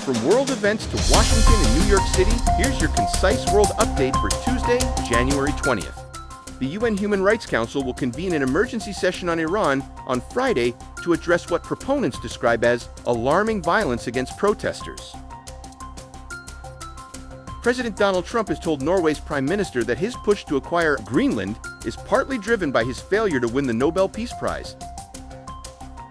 From world events to Washington and New York City, here's your concise world update for Tuesday, January 20th. The UN Human Rights Council will convene an emergency session on Iran on Friday to address what proponents describe as alarming violence against protesters. President Donald Trump has told Norway's Prime Minister that his push to acquire Greenland is partly driven by his failure to win the Nobel Peace Prize.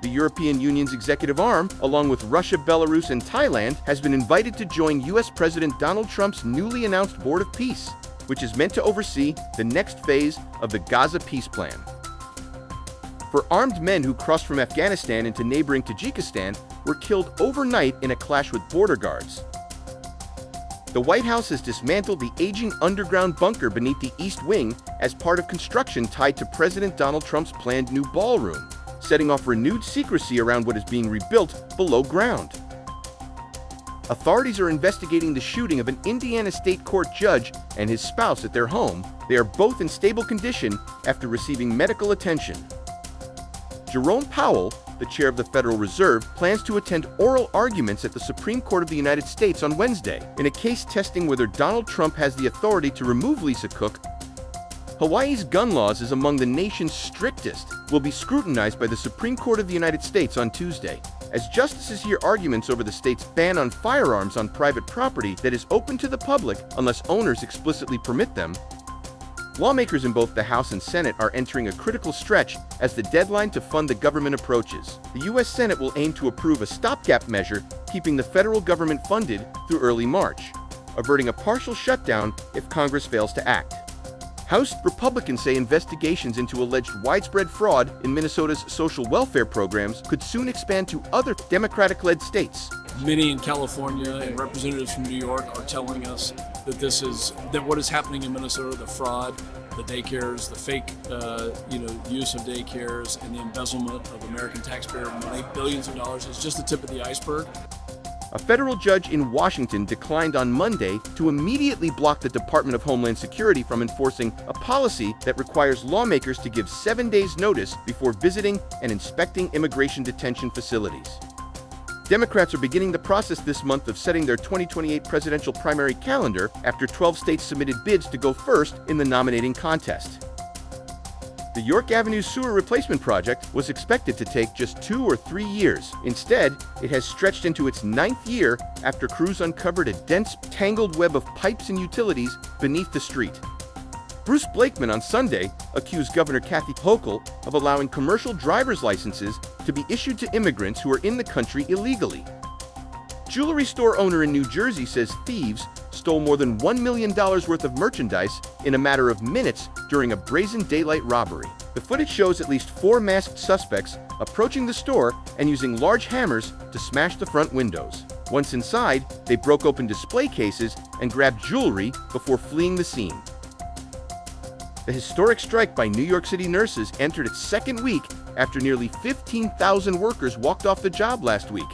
The European Union's executive arm, along with Russia, Belarus, and Thailand, has been invited to join U.S. President Donald Trump's newly announced Board of Peace, which is meant to oversee the next phase of the Gaza peace plan. For armed men who crossed from Afghanistan into neighboring Tajikistan were killed overnight in a clash with border guards. The White House has dismantled the aging underground bunker beneath the East Wing as part of construction tied to President Donald Trump's planned new ballroom, setting off renewed secrecy around what is being rebuilt below ground. Authorities are investigating the shooting of an Indiana state court judge and his spouse at their home. They are both in stable condition after receiving medical attention. Jerome Powell, the chair of the Federal Reserve, plans to attend oral arguments at the Supreme Court of the United States on Wednesday in a case testing whether Donald Trump has the authority to remove Lisa Cook. Hawaii's gun laws is among the nation's strictest, will be scrutinized by the Supreme Court of the United States on Tuesday, as justices hear arguments over the state's ban on firearms on private property that is open to the public unless owners explicitly permit them. Lawmakers in both the House and Senate are entering a critical stretch as the deadline to fund the government approaches. The U.S. Senate will aim to approve a stopgap measure keeping the federal government funded through early March, averting a partial shutdown if Congress fails to act. House Republicans say investigations into alleged widespread fraud in Minnesota's social welfare programs could soon expand to other Democratic-led states. Many in California and representatives from New York are telling us that what is happening in Minnesota, the fraud, the daycares, the fake use of daycares, and the embezzlement of American taxpayer money, billions of dollars, is just the tip of the iceberg. A federal judge in Washington declined on Monday to immediately block the Department of Homeland Security from enforcing a policy that requires lawmakers to give 7 days' notice before visiting and inspecting immigration detention facilities. Democrats are beginning the process this month of setting their 2028 presidential primary calendar after 12 states submitted bids to go first in the nominating contest. The York Avenue Sewer Replacement Project was expected to take just 2 or 3 years. Instead, it has stretched into its 9th year after crews uncovered a dense, tangled web of pipes and utilities beneath the street. Bruce Blakeman on Sunday accused Governor Kathy Hochul of allowing commercial driver's licenses to be issued to immigrants who are in the country illegally. Jewelry store owner in New Jersey says thieves stole more than $1 million worth of merchandise in a matter of minutes during a brazen daylight robbery. The footage shows at least 4 masked suspects approaching the store and using large hammers to smash the front windows. Once inside, they broke open display cases and grabbed jewelry before fleeing the scene. The historic strike by New York City nurses entered its 2nd week after nearly 15,000 workers walked off the job last week.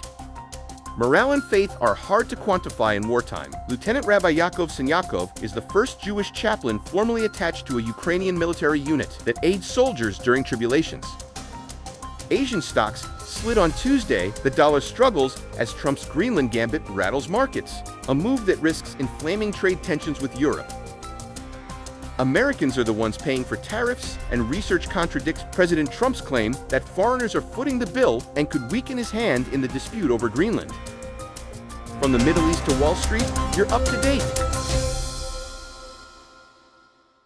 Morale and faith are hard to quantify in wartime. Lieutenant Rabbi Yaakov Sinyakov is the first Jewish chaplain formally attached to a Ukrainian military unit that aids soldiers during tribulations. Asian stocks slid on Tuesday. The dollar struggles as Trump's Greenland gambit rattles markets, a move that risks inflaming trade tensions with Europe. Americans are the ones paying for tariffs, and research contradicts President Trump's claim that foreigners are footing the bill and could weaken his hand in the dispute over Greenland. From the Middle East to Wall Street, you're up to date.